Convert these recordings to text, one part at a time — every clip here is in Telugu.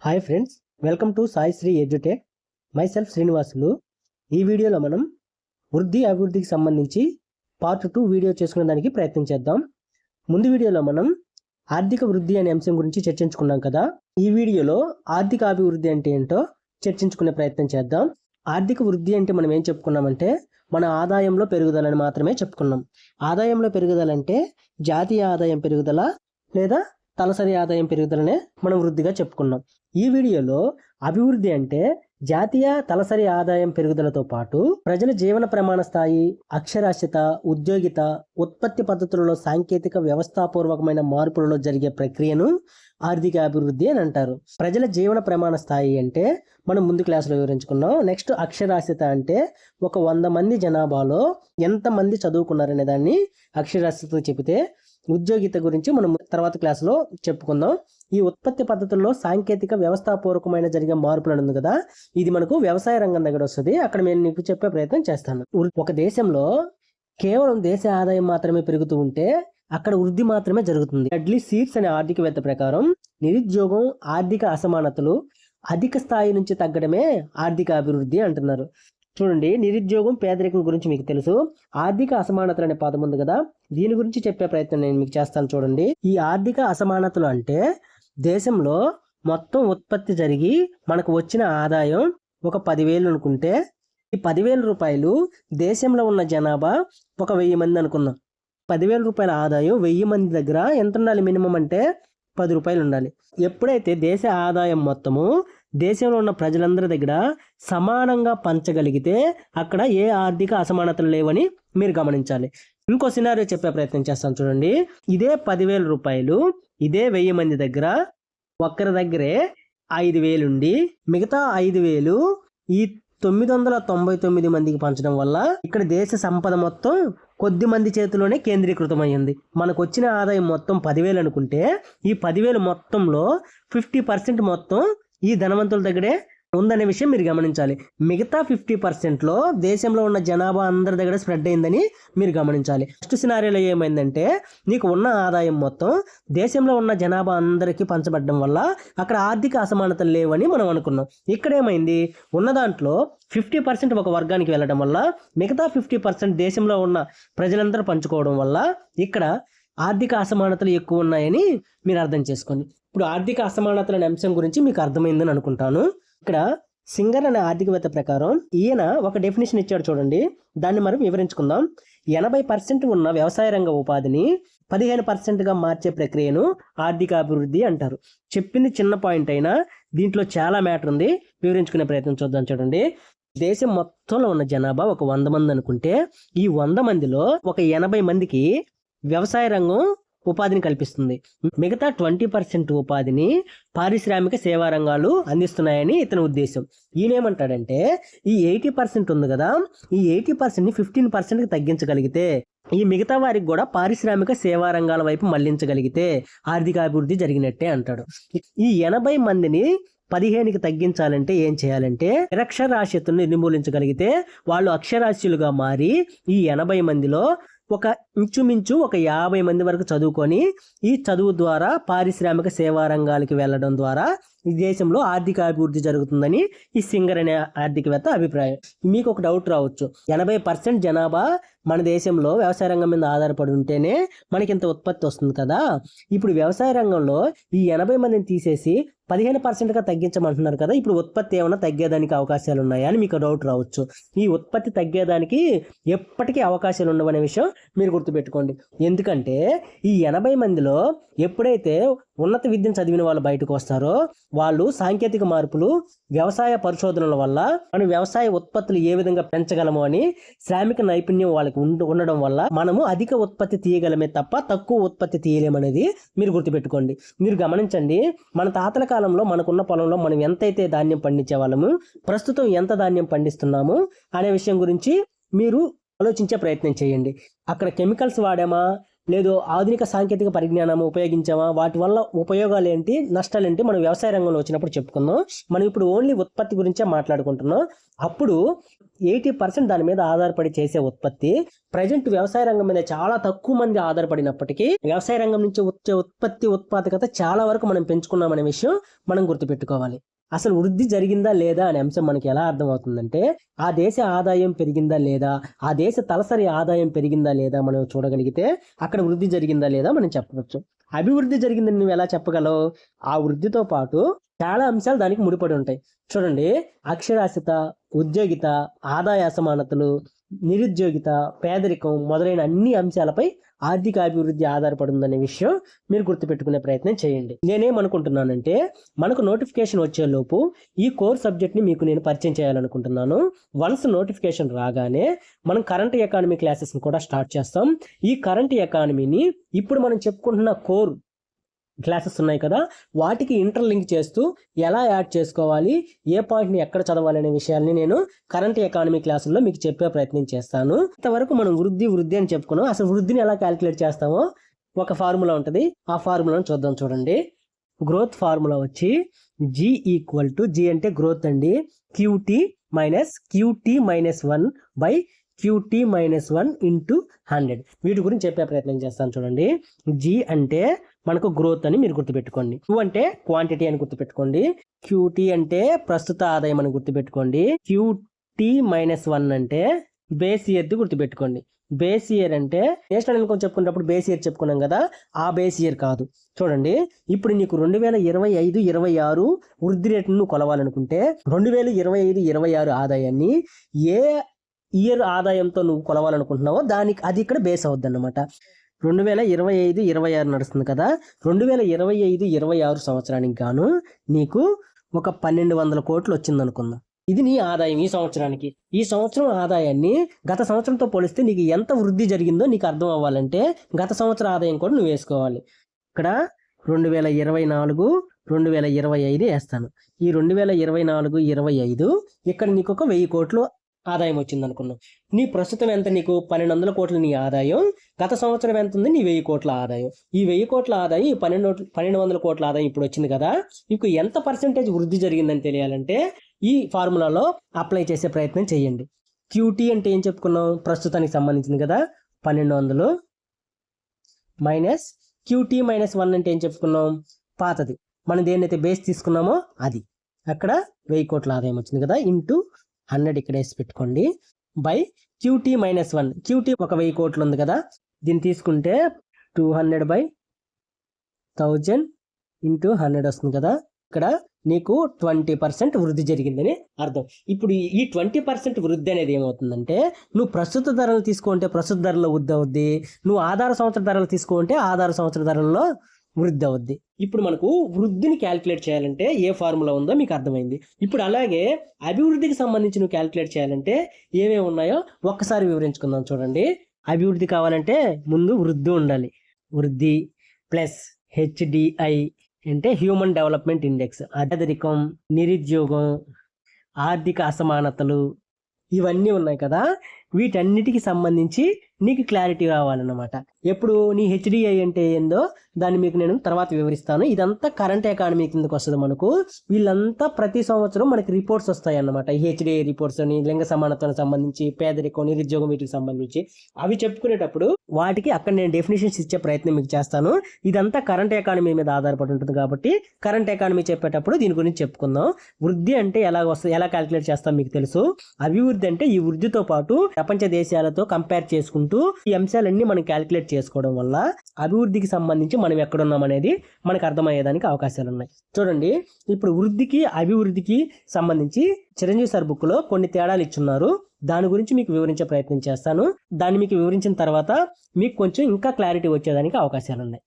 Hi friends, welcome to Sai Shri edutech. Myself Srinivasulu. ఈ వీడియోలో మనం వృద్ధి అభివృద్ధికి సంబంధించి పార్ట్ 2 వీడియో చేసుకునే దానికి ప్రయత్నం చేద్దాం. ముందు వీడియోలో మనం ఆర్థిక వృద్ధి అనే అంశం గురించి చర్చించుకున్నాం కదా. ఈ వీడియోలో ఆర్థిక అభివృద్ధి అంటే ఏంటో చర్చించుకునే ప్రయత్నం చేద్దాం. ఆర్థిక వృద్ధి అంటే మనం ఏం చెప్పుకున్నామంటే మన ఆదాయంలో పెరుగుదలని మాత్రమే చెప్పుకున్నాం. ఆదాయంలో పెరుగుదల అంటే జాతీయ ఆదాయం పెరుగుదల లేదా తలసరి ఆదాయం పెరుగుదలనే మనం వృద్ధిగా చెప్పుకున్నాం. ఈ వీడియోలో అభివృద్ధి అంటే జాతీయ తలసరి ఆదాయం పెరుగుదలతో పాటు ప్రజల జీవన ప్రమాణ స్థాయి, అక్షరాస్యత, ఉద్యోగిత, ఉత్పత్తి పద్ధతులలో సాంకేతిక వ్యవస్థాపూర్వకమైన మార్పులలో జరిగే ప్రక్రియను ఆర్థిక అభివృద్ధి అని అంటారు. ప్రజల జీవన ప్రమాణ స్థాయి అంటే మనం ముందు క్లాసులో వివరించుకున్నాం. నెక్స్ట్ అక్షరాస్యత అంటే ఒక 100 మంది జనాభాలో ఎంతమంది చదువుకున్నారనే దాన్ని అక్షరాస్యత చెబితే, ఉద్యోగిత గురించి మనం తర్వాత క్లాసులో చెప్పుకుందాం. ఈ ఉత్పత్తి పద్ధతుల్లో సాంకేతిక వ్యవస్థాపూర్వకమైన జరిగే మార్పులు ఉంది కదా, ఇది మనకు వ్యవసాయ రంగం దగ్గర వస్తుంది. అక్కడ నేను నీకు చెప్పే ప్రయత్నం చేస్తాను. ఒక దేశంలో కేవలం దేశ ఆదాయం మాత్రమే పెరుగుతూ ఉంటే అక్కడ వృద్ధి మాత్రమే జరుగుతుంది. అడ్లీ సీట్స్ అనే ఆర్థికవేత్త ప్రకారం నిరుద్యోగం, ఆర్థిక అసమానతలు అధిక స్థాయి నుంచి తగ్గడమే ఆర్థిక అభివృద్ధి అంటున్నారు. చూడండి, నిరుద్యోగం, పేదరికం గురించి మీకు తెలుసు. ఆర్థిక అసమానతలు అనే పదం ఉంది కదా, దీని గురించి చెప్పే ప్రయత్నం నేను మీకు చేస్తాను. చూడండి, ఈ ఆర్థిక అసమానతలు అంటే దేశంలో మొత్తం ఉత్పత్తి జరిగి మనకు వచ్చిన ఆదాయం ఒక 10,000 అనుకుంటే, ఈ 10,000 రూపాయలు దేశంలో ఉన్న జనాభా ఒక 1000 మంది అనుకుందాం. 10,000 రూపాయల ఆదాయం 1000 మంది దగ్గర ఎంత ఉండాలి? మినిమం అంటే 10 రూపాయలు ఉండాలి. ఎప్పుడైతే దేశ ఆదాయం మొత్తము దేశంలో ఉన్న ప్రజలందరి దగ్గర సమానంగా పంచగలిగితే అక్కడ ఏ ఆర్థిక అసమానతలు లేవని మీరు గమనించాలి. ఇంకో సినారియో చెప్పే ప్రయత్నం చేస్తాను. చూడండి, ఇదే 10,000 రూపాయలు ఇదే 1000 మంది దగ్గర ఒక్కరి దగ్గరే 5,000 ఉండి మిగతా 5,000 ఈ 999 మందికి పంచడం వల్ల ఇక్కడ దేశ సంపద మొత్తం కొద్ది మంది చేతిలోనే కేంద్రీకృతమైంది. మనకు వచ్చిన ఆదాయం మొత్తం 10,000 అనుకుంటే ఈ 10,000 మొత్తంలో 50% మొత్తం ఈ ధనవంతుల దగ్గరే ఉందనే విషయం మీరు గమనించాలి. మిగతా 50%లో దేశంలో ఉన్న జనాభా అందరి దగ్గర స్ప్రెడ్ అయిందని మీరు గమనించాలి. ఫస్ట్ సినారియోలో ఏమైందంటే నీకు ఉన్న ఆదాయం మొత్తం దేశంలో ఉన్న జనాభా అందరికీ పంచబడడం వల్ల అక్కడ ఆర్థిక అసమానతలు లేవని మనం అనుకున్నాం. ఇక్కడ ఏమైంది? ఉన్న దాంట్లో 50% ఒక వర్గానికి వెళ్ళడం వల్ల మిగతా 50% దేశంలో ఉన్న ప్రజలందరూ పంచుకోవడం వల్ల ఇక్కడ ఆర్థిక అసమానతలు ఎక్కువ ఉన్నాయని మీరు అర్థం చేసుకోండి. ఇప్పుడు ఆర్థిక అసమానతల అనే అంశం గురించి మీకు అర్థమైందని అనుకుంటాను. ఇక్కడ సింగర్ అనే ఆర్థికవేత్త ప్రకారం ఈయన ఒక డెఫినేషన్ ఇచ్చాడు. చూడండి, దాన్ని మనం వివరించుకుందాం. 80% ఉన్న వ్యవసాయ రంగ ఉపాధిని 15%గా మార్చే ప్రక్రియను ఆర్థిక అభివృద్ధి అంటారు. చెప్పింది చిన్న పాయింట్ అయినా దీంట్లో చాలా మ్యాటర్ ఉంది, వివరించుకునే ప్రయత్నం చూద్దాం. చూడండి, దేశం మొత్తంలో ఉన్న జనాభా ఒక 100 మంది అనుకుంటే ఈ 100 మందిలో ఒక 80 మందికి వ్యవసాయ రంగం ఉపాధిని కల్పిస్తుంది. మిగతా 20% ఉపాధిని పారిశ్రామిక సేవా రంగాలు అందిస్తున్నాయని ఇతని ఉద్దేశం. ఈయనేమంటాడంటే ఈ 80% ఉంది కదా, ఈ 80%ని 15%కి తగ్గించగలిగితే ఈ మిగతా వారికి కూడా పారిశ్రామిక సేవా రంగాల వైపు మళ్లించగలిగితే ఆర్థిక అభివృద్ధి జరిగినట్టే అంటాడు. ఈ 80 మందిని 15కి తగ్గించాలంటే ఏం చేయాలంటే నిరక్షరాస్యతను నిర్మూలించగలిగితే వాళ్ళు అక్షరాస్యులుగా మారి ఈ 80 మందిలో ఒక ఇంచుమించు ఒక 50 మంది వరకు చదువుకొని ఈ చదువు ద్వారా పారిశ్రామిక సేవా రంగాలకి వెళ్ళడం ద్వారా ఈ దేశంలో ఆర్థిక అభివృద్ధి జరుగుతుందని ఈ సింగర్ అనే ఆర్థికవేత్త అభిప్రాయం. మీకు ఒక డౌట్ రావచ్చు, 80% జనాభా మన దేశంలో వ్యవసాయ రంగం మీద ఆధారపడి ఉంటేనే మనకి ఇంత ఉత్పత్తి వస్తుంది కదా, ఇప్పుడు వ్యవసాయ రంగంలో ఈ 80 మందిని తీసేసి 15%గా తగ్గించమంటున్నారు కదా, ఇప్పుడు ఉత్పత్తి ఏమైనా తగ్గేదానికి అవకాశాలు ఉన్నాయా అని మీకు డౌట్ రావచ్చు. ఈ ఉత్పత్తి తగ్గేదానికి ఎప్పటికీ అవకాశాలు ఉండవనే విషయం మీరు గుర్తుపెట్టుకోండి. ఎందుకంటే ఈ 80 మందిలో ఎప్పుడైతే ఉన్నత విద్యను చదివిన వాళ్ళు బయటకు వస్తారో వాళ్ళు సాంకేతిక మార్పులు, వ్యవసాయ పరిశోధనల వల్ల మనం వ్యవసాయ ఉత్పత్తులు ఏ విధంగా పెంచగలము అని శ్రామిక నైపుణ్యం వాళ్ళకి ఉండడం వల్ల మనము అధిక ఉత్పత్తి తీయగలమే తప్ప తక్కువ ఉత్పత్తి తీయలేమనేది మీరు గుర్తుపెట్టుకోండి. మీరు గమనించండి, మన తాతల కాలంలో మనకున్న పొలంలో మనం ఎంతైతే ధాన్యం పండించే వాళ్ళము, ప్రస్తుతం ఎంత ధాన్యం పండిస్తున్నాము అనే విషయం గురించి మీరు ఆలోచించే ప్రయత్నం చేయండి. అక్కడ కెమికల్స్ వాడామా, లేదు ఆధునిక సాంకేతిక పరిజ్ఞానం ఉపయోగించామా, వాటి వల్ల ఉపయోగాలు ఏంటి, నష్టాలు ఏంటి మనం వ్యవసాయ రంగంలో వచ్చినప్పుడు చెప్పుకుందాం. మనం ఇప్పుడు ఓన్లీ ఉత్పత్తి గురించే మాట్లాడుకుంటున్నాం. అప్పుడు 80% దాని మీద ఆధారపడి చేసే ఉత్పత్తి. ప్రజెంట్ వ్యవసాయ రంగం మీద చాలా తక్కువ మంది ఆధారపడినప్పటికీ వ్యవసాయ రంగం నుంచి వచ్చే ఉత్పాదకత చాలా వరకు మనం పెంచుకున్నామనే విషయం మనం గుర్తుపెట్టుకోవాలి. అసలు వృద్ధి జరిగిందా లేదా అనే అంశం మనకి ఎలా అర్థమవుతుందంటే, ఆ దేశ ఆదాయం పెరిగిందా లేదా, ఆ దేశ తలసరి ఆదాయం పెరిగిందా లేదా మనం చూడగలిగితే అక్కడ వృద్ధి జరిగిందా లేదా మనం చెప్పవచ్చు. అభివృద్ధి జరిగిందని నువ్వు ఎలా చెప్పగలవు? ఆ వృద్ధితో పాటు చాలా అంశాలు దానికి ముడిపడి ఉంటాయి. చూడండి, అక్షరాస్యత, ఉద్యోగిత, ఆదాయ అసమానతలు, నిరుద్యోగిత, పేదరికం మొదలైన అన్ని అంశాలపై ఆర్థిక అభివృద్ధి ఆధారపడి ఉందనే విషయం మీరు గుర్తుపెట్టుకునే ప్రయత్నం చేయండి. నేనేమనుకుంటున్నానంటే, మనకు నోటిఫికేషన్ వచ్చేలోపు ఈ కోర్ సబ్జెక్ట్ని మీకు నేను పరిచయం చేయాలనుకుంటున్నాను. వన్స్ నోటిఫికేషన్ రాగానే మనం కరెంట్ ఎకానమీ క్లాసెస్ని కూడా స్టార్ట్ చేస్తాం. ఈ కరెంట్ ఎకానమీని ఇప్పుడు మనం చెప్పుకుంటున్న కోర్ క్లాసెస్ ఉన్నాయి కదా, వాటికి ఇంటర్లింక్ చేస్తూ ఎలా యాడ్ చేసుకోవాలి, ఏ పాయింట్ని ఎక్కడ చదవాలి అనే విషయాల్ని నేను కరెంట్ ఎకానమీ క్లాసుల్లో మీకు చెప్పే ప్రయత్నం చేస్తాను. ఇంతవరకు మనం వృద్ధి అని చెప్పుకున్నాం. అసలు వృద్ధిని ఎలా క్యాలిక్యులేట్ చేస్తామో ఒక ఫార్ములా ఉంటుంది. ఆ ఫార్ములాను చూద్దాం. చూడండి, గ్రోత్ ఫార్ములా వచ్చి G అంటే గ్రోత్ అండి, QT minus 1 by QT minus 1 into 100. వీటి గురించి చెప్పే ప్రయత్నం చేస్తాను. చూడండి, G అంటే మనకు గ్రోత్ అని మీరు గుర్తుపెట్టుకోండి, Q అంటే క్వాంటిటీ అని గుర్తుపెట్టుకోండి, QT అంటే ప్రస్తుత ఆదాయం అని గుర్తుపెట్టుకోండి, QT మైనస్ 1 అంటే బేస్ ఇయర్ది గుర్తుపెట్టుకోండి. బేస్ ఇయర్ అంటే నేషనల్ ఇన్కమ్ చెప్పుకున్నప్పుడు బేస్ ఇయర్ చెప్పుకున్నాం కదా, ఆ బేస్ ఇయర్ కాదు. చూడండి, ఇప్పుడు నీకు 2025-26 వృద్ధి రేటును కొలవాలనుకుంటే 2025-26 ఆదాయాన్ని ఏ ఇయర్ ఆదాయంతో నువ్వు కొలవాలనుకుంటున్నావో దానికి అది ఇక్కడ బేస్ అవుద్ది అన్నమాట. 2025-26 నడుస్తుంది కదా, 2025-26 సంవత్సరానికి గాను నీకు ఒక 1200 కోట్లు వచ్చింది అనుకుందాం. ఇది నీ ఆదాయం ఈ సంవత్సరానికి. ఈ సంవత్సరం ఆదాయాన్ని గత సంవత్సరంతో పోలిస్తే నీకు ఎంత వృద్ధి జరిగిందో నీకు అర్థం అవ్వాలంటే గత సంవత్సరం ఆదాయం కూడా నువ్వు వేసుకోవాలి. ఇక్కడ 2024, 2025 వేస్తాను. ఈ 2024-25 ఇక్కడ నీకు ఒక 1000 కోట్లు ఆదాయం వచ్చింది అనుకున్నాం. నీ ప్రస్తుతం ఎంత? నీకు 1200 కోట్లు నీ ఆదాయం. గత సంవత్సరం ఎంత ఉంది? నీ 1000 కోట్ల ఆదాయం. ఈ 1000 కోట్ల ఆదాయం, ఈ 1200 కోట్ల ఆదాయం ఇప్పుడు వచ్చింది కదా, మీకు ఎంత పర్సెంటేజ్ వృద్ధి జరిగిందని తెలియాలంటే ఈ ఫార్ములాలో అప్లై చేసే ప్రయత్నం చేయండి. QT అంటే ఏం చెప్పుకున్నాం? ప్రస్తుతానికి సంబంధించింది కదా, 1200 మైనస్ QT మైనస్ 1 అంటే ఏం చెప్పుకున్నాం? పాతది. మనం దేన్నైతే బేస్ తీసుకున్నామో అది. అక్కడ 1000 కోట్ల ఆదాయం వచ్చింది కదా, ఇంటూ 100 ఇక్కడ వేసి పెట్టుకోండి, బై QT మైనస్ 1. QT ఒక 1000 కోట్లు ఉంది కదా, దీన్ని తీసుకుంటే 200/1000 ఇంటూ 100 వస్తుంది కదా. ఇక్కడ నీకు 20% వృద్ధి జరిగిందని అర్థం. ఇప్పుడు ఈ 20% వృద్ధి అనేది ఏమవుతుందంటే, నువ్వు ప్రస్తుత ధరలు తీసుకుంటే ప్రస్తుత ధరలో వృద్ధి అవుద్ది, నువ్వు ఆధార సంవత్సర ధరలు తీసుకుంటే ఆధార సంవత్సర ధరల్లో వృద్ధి అవుద్ది. ఇప్పుడు మనకు వృద్ధిని క్యాలిక్యులేట్ చేయాలంటే ఏ ఫార్ములా ఉందో మీకు అర్థమైంది. ఇప్పుడు అలాగే అభివృద్ధికి సంబంధించి నువ్వు క్యాలిక్యులేట్ చేయాలంటే ఏమేమి ఉన్నాయో ఒక్కసారి వివరించుకుందాం. చూడండి, అభివృద్ధి కావాలంటే ముందు వృద్ధి ఉండాలి. వృద్ధి ప్లస్ HDI అంటే హ్యూమన్ డెవలప్మెంట్ ఇండెక్స్. పేదరికం, నిరుద్యోగం, ఆర్థిక అసమానతలు ఇవన్నీ ఉన్నాయి కదా, వీటన్నిటికి సంబంధించి నీకు క్లారిటీ రావాలన్నమాట. ఎప్పుడు నీ HDI అంటే ఏందో దాన్ని మీకు నేను తర్వాత వివరిస్తాను. ఇదంతా కరెంట్ ఎకానమీ కిందకు వస్తుంది. మనకు వీళ్ళంతా ప్రతి సంవత్సరం మనకి రిపోర్ట్స్ వస్తాయి అన్నమాట. ఈ HDI రిపోర్ట్స్ అని, లింగ సమానత్వానికి సంబంధించి, పేదరికం, నిరుద్యోగం వీటికి సంబంధించి అవి చెప్పుకునేటప్పుడు వాటికి అక్కడ నేను డెఫినేషన్స్ ఇచ్చే ప్రయత్నం మీకు చేస్తాను. ఇదంతా కరెంట్ ఎకానమీ మీద ఆధారపడి ఉంటుంది కాబట్టి కరెంట్ ఎకానమీ చెప్పేటప్పుడు దీని గురించి చెప్పుకుందాం. వృద్ధి అంటే ఎలా వస్తుంది, ఎలా క్యాలిక్యులేట్ చేస్తాం మీకు తెలుసు. అభివృద్ధి అంటే ఈ వృద్ధితో పాటు ప్రపంచ దేశాలతో కంపేర్ చేసుకుంటూ ఈ అంశాలన్నీ మనం క్యాలిక్యులేట్ చేసుకోవడం వల్ల అభివృద్ధికి సంబంధించి మనం ఎక్కడున్నాం అనేది మనకు అర్థమయ్యేదానికి అవకాశాలు ఉన్నాయి. చూడండి, ఇప్పుడు వృద్ధికి అభివృద్ధికి సంబంధించి చిరంజీవి సార్ బుక్ లో కొన్ని తేడాలు ఇచ్చున్నారు. దాని గురించి మీకు వివరించే ప్రయత్నం చేస్తాను. దాన్ని మీకు వివరించిన తర్వాత మీకు కొంచెం ఇంకా క్లారిటీ వచ్చేదానికి అవకాశాలు ఉన్నాయి.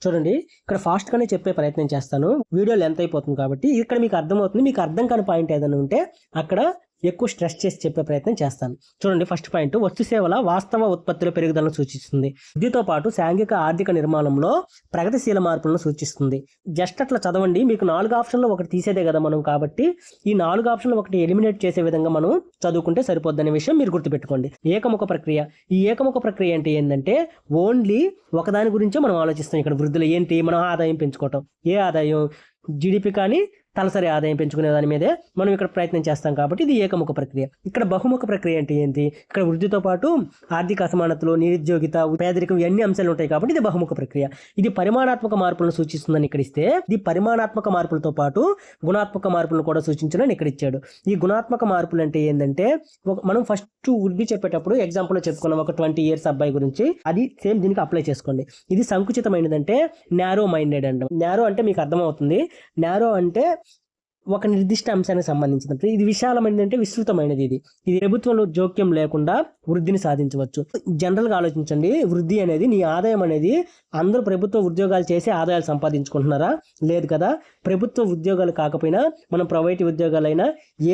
చూడండి, ఇక్కడ ఫాస్ట్ గానే చెప్పే ప్రయత్నం చేస్తాను. వీడియో లెంత్ అయిపోతుంది కాబట్టి ఇక్కడ మీకు అర్థమవుతుంది. మీకు అర్థం కాని పాయింట్ ఏదైనా ఉంటే అక్కడ ఎక్కువ స్ట్రెస్ చేసి చెప్పే ప్రయత్నం చేస్తాను. చూడండి, ఫస్ట్ పాయింట్ వస్తు సేవల వాస్తవ ఉత్పత్తుల పెరుగుదలను సూచిస్తుంది. వృద్ధితో పాటు సాంఘిక ఆర్థిక నిర్మాణంలో ప్రగతిశీల మార్పులను సూచిస్తుంది. జస్ట్ అట్లా చదవండి, మీకు 4 ఆప్షన్లు ఒకటి తీసేదే కదా మనం, కాబట్టి ఈ 4 ఆప్షన్లు ఒకటి ఎలిమినేట్ చేసే విధంగా మనం చదువుకుంటే సరిపోద్దనే విషయం మీరు గుర్తుపెట్టుకోండి. ఏకముఖ ప్రక్రియ. ఈ ఏకముఖ ప్రక్రియ అంటే ఏంటంటే ఓన్లీ ఒకదాని గురించే మనం ఆలోచిస్తాం. ఇక్కడ వృద్ధిలో ఏంటి? మనం ఆదాయం పెంచుకోవటం. ఏ ఆదాయం? GDP కానీ తలసరి ఆదాయం పెంచుకునే దాని మీదే మనం ఇక్కడ ప్రయత్నం చేస్తాం కాబట్టి ఇది ఏకముఖ ప్రక్రియ. ఇక్కడ బహుముఖ ప్రక్రియ అంటే ఏంటి? ఇక్కడ వృద్ధితో పాటు ఆర్థిక అసమానతలు, నిరుద్యోగిత, పేదరికం ఇవన్నీ అంశాలు ఉంటాయి కాబట్టి ఇది బహుముఖ ప్రక్రియ. ఇది పరిమాణాత్మక మార్పులను సూచిస్తుందని ఇక్కడ ఇస్తే, ఇది పరిమాణాత్మక మార్పులతో పాటు గుణాత్మక మార్పులను కూడా సూచించడానికి ఇక్కడ ఇచ్చాడు. ఈ గుణాత్మక మార్పులు అంటే ఏంటంటే, మనం ఫస్ట్ వృద్ధి చెప్పేటప్పుడు ఎగ్జాంపుల్ చెప్పుకున్నాం ఒక 20 years అబ్బాయి గురించి, అది సేమ్ దీనికి అప్లై చేసుకోండి. ఇది సంకుచితమైనదంటే నారో మైండెడ్ అంటాం. నారో అంటే మీకు అర్థమవుతుంది. నారో అంటే ఒక నిర్దిష్ట అంశానికి సంబంధించినప్పుడు, ఇది విశాలమైనది అంటే విస్తృతమైనది. ఇది ప్రభుత్వంలో జోక్యం లేకుండా వృద్ధిని సాధించవచ్చు. జనరల్గా ఆలోచించండి, వృద్ధి అనేది నీ ఆదాయం అనేది అందరూ ప్రభుత్వ ఉద్యోగాలు చేసి ఆదాయాలు సంపాదించుకుంటున్నారా? లేదు కదా. ప్రభుత్వ ఉద్యోగాలు కాకపోయినా మనం ప్రైవేట్ ఉద్యోగాలైనా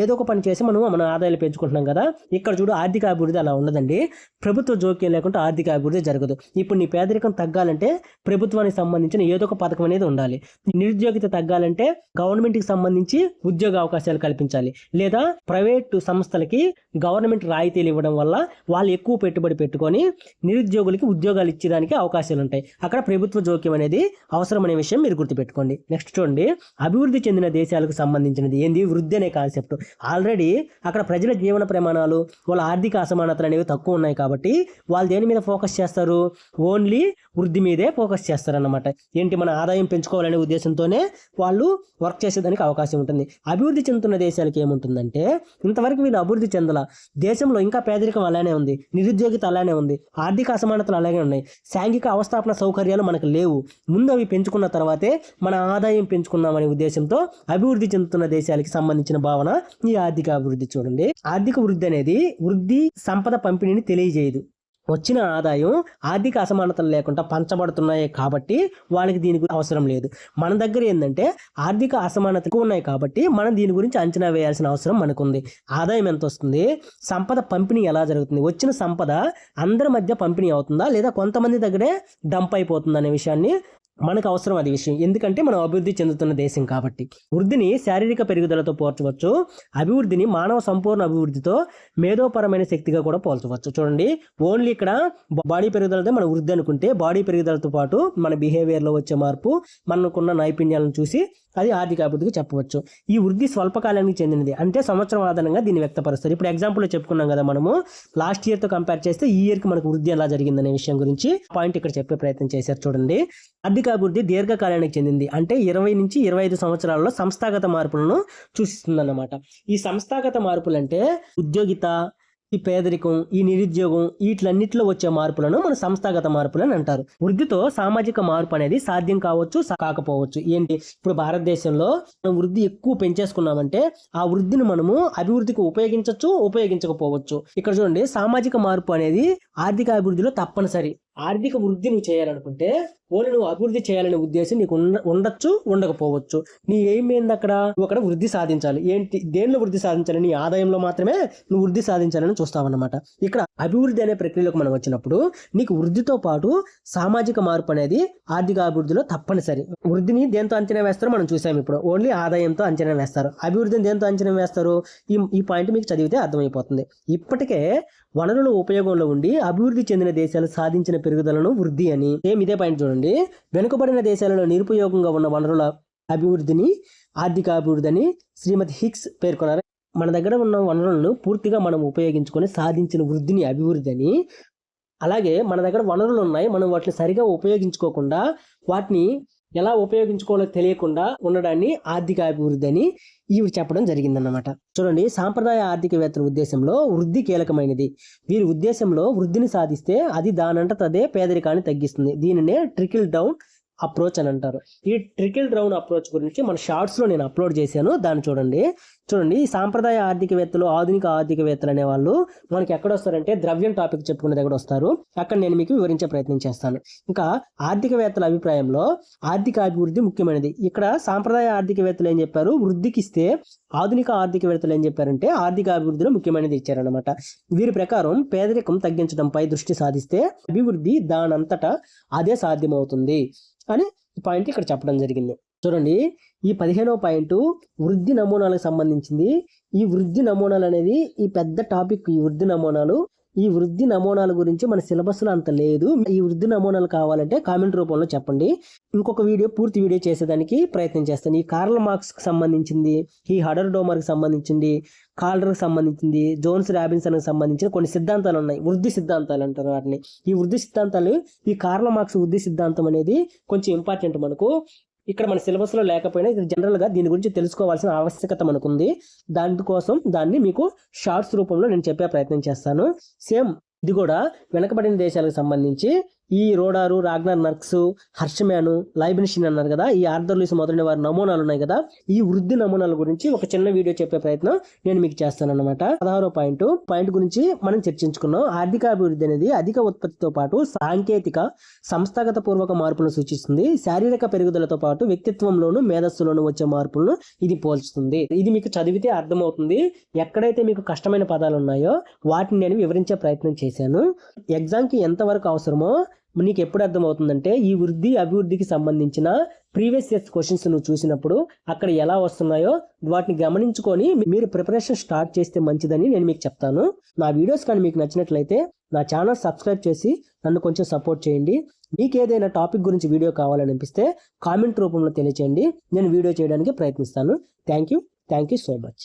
ఏదో ఒక పని చేసి మనం మన ఆదాయాలు పెంచుకుంటున్నాం కదా. ఇక్కడ చూడు, ఆర్థిక అభివృద్ధి అలా ఉండదండి. ప్రభుత్వ జోక్యం లేకుండా ఆర్థిక అభివృద్ధి జరగదు. ఇప్పుడు నీ పేదరికం తగ్గాలంటే ప్రభుత్వానికి సంబంధించిన ఏదో ఒక పథకం అనేది ఉండాలి. నిరుద్యోగిత తగ్గాలంటే గవర్నమెంట్కి సంబంధించి ఉద్యోగ అవకాశాలు కల్పించాలి, లేదా ప్రైవేటు సంస్థలకి గవర్నమెంట్ రాయితీలు ఇవ్వడం వల్ల వాళ్ళు ఎక్కువ పెట్టుబడి పెట్టుకొని నిరుద్యోగులకి ఉద్యోగాలు ఇచ్చేదానికి అవకాశాలు ఉంటాయి. అక్కడ ప్రభుత్వ జోక్యం అనేది అవసరం అనే విషయం మీరు గుర్తుపెట్టుకోండి. నెక్స్ట్ చూడండి, అభివృద్ధి చెందిన దేశాలకు సంబంధించినది ఏంది? వృద్ధి అనే కాన్సెప్ట్. ఆల్రెడీ అక్కడ ప్రజల జీవన ప్రమాణాలు, వాళ్ళ ఆర్థిక అసమానతలు అనేవి తక్కువ ఉన్నాయి కాబట్టి వాళ్ళు దేని మీద ఫోకస్ చేస్తారు? ఓన్లీ వృద్ధి మీదే ఫోకస్ చేస్తారన్నమాట. ఏంటి, మన ఆదాయం పెంచుకోవాలనే ఉద్దేశంతోనే వాళ్ళు వర్క్ చేసేదానికి అవకాశం ఉంటుంది. అభివృద్ధి చెందుతున్న దేశాలకు ఏముంటుందంటే, ఇంతవరకు వీళ్ళు అభివృద్ధి చెందల, దేశంలో ఇంకా పేదరికం అలానే ఉంది, నిరుద్యోగిత అలానే ఉంది, ఆర్థిక అసమానతలు అలాగే ఉన్నాయి, సాంఘిక అవస్థాపన సౌకర్యాలు మనకు లేవు. ముందు అవి పెంచుకున్న తర్వాతే మన ఆదాయం పెంచుకున్నామనే ఉద్దేశంతో అభివృద్ధి చెందుతున్న దేశాలకి సంబంధించిన భావన ఈ ఆర్థిక అభివృద్ధి. చూడండి, ఆర్థిక వృద్ధి అనేది వృద్ధి సంపద పంపిణీని తెలియజేయదు. వచ్చిన ఆదాయం ఆర్థిక అసమానతలు లేకుండా పంచబడుతున్నాయి కాబట్టి వాళ్ళకి దీని గురించి అవసరం లేదు. మన దగ్గర ఏంటంటే ఆర్థిక అసమానతలు ఉన్నాయి కాబట్టి మనం దీని గురించి అంచనా వేయాల్సిన అవసరం మనకుంది. ఆదాయం ఎంత వస్తుంది, సంపద పంపిణీ ఎలా జరుగుతుంది, వచ్చిన సంపద అందరి మధ్య పంపిణీ అవుతుందా లేదా కొంతమంది దగ్గరే డంప్ అయిపోతుందా అనే విషయాన్ని మనకు అవసరం. అది విషయం ఎందుకంటే మనం అభివృద్ధి చెందుతున్న దేశం కాబట్టి. వృద్ధిని శారీరక పెరుగుదలతో పోల్చవచ్చు, అభివృద్ధిని మానవ సంపూర్ణ అభివృద్ధితో మేధోపరమైన శక్తిగా కూడా పోల్చవచ్చు. చూడండి, ఓన్లీ ఇక్కడ బాడీ పెరుగుదలతో మన వృద్ధి అనుకుంటే, బాడీ పెరుగుదలతో పాటు మన బిహేవియర్లో వచ్చే మార్పు, మనకున్న నైపుణ్యాలను చూసి అది ఆర్థిక అభివృద్ధికి చెప్పవచ్చు. ఈ వృద్ధి స్వల్పకాలానికి చెందినది అంటే సంవత్సరం ఆధారంగా దీన్ని వ్యక్తపరుస్తారు. ఇప్పుడు ఎగ్జాంపుల్ చెప్పుకున్నాం కదా, మనము లాస్ట్ ఇయర్తో కంపేర్ చేస్తే ఈ ఇయర్కి మనకు వృద్ధి ఎలా జరిగిందనే విషయం గురించి పాయింట్ ఇక్కడ చెప్పే ప్రయత్నం చేశారు. చూడండి, ఆర్థిక అభివృద్ధి దీర్ఘకాలానికి చెందింది అంటే 20 నుంచి 25 సంవత్సరాలలో సంస్థాగత మార్పులను సూచిస్తుందన్నమాట. ఈ సంస్థాగత మార్పులు అంటే ఉద్యోగిత, ఈ పేదరికం, ఈ నిరుద్యోగం, వీటిలన్నిటిలో వచ్చే మార్పులను మన సంస్థాగత మార్పులు అని అంటారు. వృద్ధితో సామాజిక మార్పు అనేది సాధ్యం కావచ్చు, కాకపోవచ్చు. ఏంటి, ఇప్పుడు భారతదేశంలో మనం వృద్ధి ఎక్కువ పెంచేసుకున్నామంటే ఆ వృద్ధిని మనము అభివృద్ధికి ఉపయోగించవచ్చు, ఉపయోగించకపోవచ్చు. ఇక్కడ చూడండి, సామాజిక మార్పు అనేది ఆర్థిక అభివృద్ధిలో తప్పనిసరి. ఆర్థిక వృద్ధి నువ్వు చేయాలనుకుంటే ఓన్లీ నువ్వు అభివృద్ధి చేయాలనే ఉద్దేశం నీకు ఉండొచ్చు, ఉండకపోవచ్చు. నీ ఎయిమ్ ఏంది? అక్కడ నువ్వు అక్కడ వృద్ధి సాధించాలి. ఏంటి, దేనిలో వృద్ధి సాధించాలి? నీ ఆదాయంలో మాత్రమే నువ్వు వృద్ధి సాధించాలని చూస్తావన్నమాట. ఇక్కడ అభివృద్ధి అనే ప్రక్రియలోకి మనం వచ్చినప్పుడు నీకు వృద్ధితో పాటు సామాజిక మార్పు అనేది ఆర్థిక అభివృద్ధిలో తప్పనిసరి. వృద్ధిని దేంతో అంచనా వేస్తారో మనం చూసాం. ఇప్పుడు ఓన్లీ ఆదాయంతో అంచనా వేస్తారు. అభివృద్ధిని దేంతో అంచనా వేస్తారు? ఈ పాయింట్ మీకు చదివితే అర్థమైపోతుంది. ఇప్పటికే వనరుల ఉపయోగంలో ఉండి అభివృద్ధి చెందిన దేశాలు సాధించిన పెరుగుదలను వృద్ధి అని. ఇదే పాయింట్ చూడండి, వెనుకబడిన దేశాలలో నిరుపయోగంగా ఉన్న వనరుల అభివృద్ధిని ఆర్థిక అభివృద్ధి అని శ్రీమతి హిక్స్ పేర్కొన్నారు. మన దగ్గర ఉన్న వనరులను పూర్తిగా మనం ఉపయోగించుకొని సాధించిన వృద్ధిని అభివృద్ధి అని. అలాగే మన దగ్గర వనరులు ఉన్నాయి, మనం వాటిని సరిగా ఉపయోగించుకోకుండా వాటిని ఎలా ఉపయోగించుకోవాలో తెలియకుండా ఉండడాన్ని ఆర్థిక అభివృద్ధి అని ఇవి చెప్పడం జరిగిందన్నమాట. చూడండి, సాంప్రదాయ ఆర్థికవేత్తల ఉద్దేశంలో వృద్ధి కీలకమైనది. వీరి ఉద్దేశంలో వృద్ధిని సాధిస్తే అది దానంతట అదే పేదరికాన్ని తగ్గిస్తుంది. దీనినే ట్రికిల్ డౌన్ అప్రోచ్ అని అంటారు. ఈ ట్రికిల్ డౌన్ అప్రోచ్ గురించి మన షార్ట్స్లో నేను అప్లోడ్ చేశాను, దాన్ని చూడండి. ఈ సాంప్రదాయ ఆర్థికవేత్తలు, ఆధునిక ఆర్థికవేత్తలు అనే వాళ్ళు మనకి ఎక్కడ వస్తారంటే ద్రవ్యం టాపిక్ చెప్పుకునే దగ్గర వస్తారు. అక్కడ నేను మీకు వివరించే ప్రయత్నం చేస్తాను. ఇంకా ఆర్థికవేత్తల అభిప్రాయంలో ఆర్థిక అభివృద్ధి ముఖ్యమైనది. ఇక్కడ సాంప్రదాయ ఆర్థికవేత్తలు ఏం చెప్పారు, వృద్ధికి ఇస్తే, ఆధునిక ఆర్థికవేత్తలు ఏం చెప్పారంటే ఆర్థిక అభివృద్ధిలో ముఖ్యమైనది ఇచ్చారనమాట. వీరి ప్రకారం పేదరికం తగ్గించడంపై దృష్టి సాధిస్తే అభివృద్ధి దానంతటా అదే సాధ్యమవుతుంది అని పాయింట్ ఇక్కడ చెప్పడం జరిగింది. చూడండి, ఈ 15వ పాయింట్ వృద్ధి నమూనాలకు సంబంధించింది. ఈ వృద్ధి నమూనాలు అనేది ఈ పెద్ద టాపిక్. ఈ వృద్ధి నమూనాలు ఈ వృద్ధి నమూనాల గురించి మన సిలబస్లో అంత లేదు. ఈ వృద్ధి నమూనాలు కావాలంటే కామెంట్ రూపంలో చెప్పండి. ఇంకొక పూర్తి వీడియో చేసేదానికి ప్రయత్నం చేస్తాను. ఈ కార్ల్ మార్క్స్కి సంబంధించింది, ఈ హడర్ డోమర్కి సంబంధించింది, కాల్డర్కి సంబంధించింది, జోన్స్ రాబిన్సన్కి సంబంధించిన కొన్ని సిద్ధాంతాలు ఉన్నాయి. వృద్ధి సిద్ధాంతాలు అంటారు వాటిని. ఈ వృద్ధి సిద్ధాంతాలు, ఈ కార్ల్ మార్క్స్ వృద్ధి సిద్ధాంతం అనేది కొంచెం ఇంపార్టెంట్ మనకు. ఇక్కడ మన సిలబస్లో లేకపోయినా ఇది జనరల్గా దీని గురించి తెలుసుకోవాల్సిన ఆవశ్యకత మనకుంది. దానికోసం దాన్ని మీకు షార్ట్స్ రూపంలో నేను చెప్పే ప్రయత్నం చేస్తాను. సేమ్ ఇది కూడా వెనకబడిన దేశాలకు సంబంధించి ఈ రోడారు, రాగ్నర్ నర్క్స్, హర్షమ్యాను, లైబెన్షిన్ అన్నారు కదా, ఈ ఆర్థర్ లూయిస్ మొదలైన వారి నమూనాలు ఉన్నాయి కదా, ఈ వృద్ధి నమూనాల గురించి ఒక చిన్న వీడియో చెప్పే ప్రయత్నం నేను మీకు చేస్తాను అనమాట. 16వ పాయింట్ గురించి మనం చర్చించుకున్నాం. ఆర్థిక అభివృద్ధి అనేది అధిక ఉత్పత్తితో పాటు సాంకేతిక సంస్థాగత పూర్వక మార్పులను సూచిస్తుంది. శారీరక పెరుగుదలతో పాటు వ్యక్తిత్వంలోను మేధస్సులోను వచ్చే మార్పులను ఇది పోల్చుతుంది. ఇది మీకు చదివితే అర్థమవుతుంది. ఎక్కడైతే మీకు కష్టమైన పదాలు ఉన్నాయో వాటిని నేను వివరించే ప్రయత్నం చేశాను. ఎగ్జామ్కి ఎంతవరకు అవసరమో నీకు ఎప్పుడు అర్థమవుతుందంటే, ఈ వృద్ధి అభివృద్ధికి సంబంధించిన ప్రీవియస్ ఇయర్స్ క్వశ్చన్స్ నువ్వు చూసినప్పుడు అక్కడ ఎలా వస్తున్నాయో వాటిని గమనించుకొని మీరు ప్రిపరేషన్ స్టార్ట్ చేస్తే మంచిదని నేను మీకు చెప్తాను. నా వీడియోస్ కానీ మీకు నచ్చినట్లయితే నా ఛానల్ సబ్స్క్రైబ్ చేసి నన్ను కొంచెం సపోర్ట్ చేయండి. మీకు ఏదైనా టాపిక్ గురించి వీడియో కావాలని అనిపిస్తే కామెంట్ రూపంలో తెలియచేయండి. నేను వీడియో చేయడానికి ప్రయత్నిస్తాను. Thank you so much.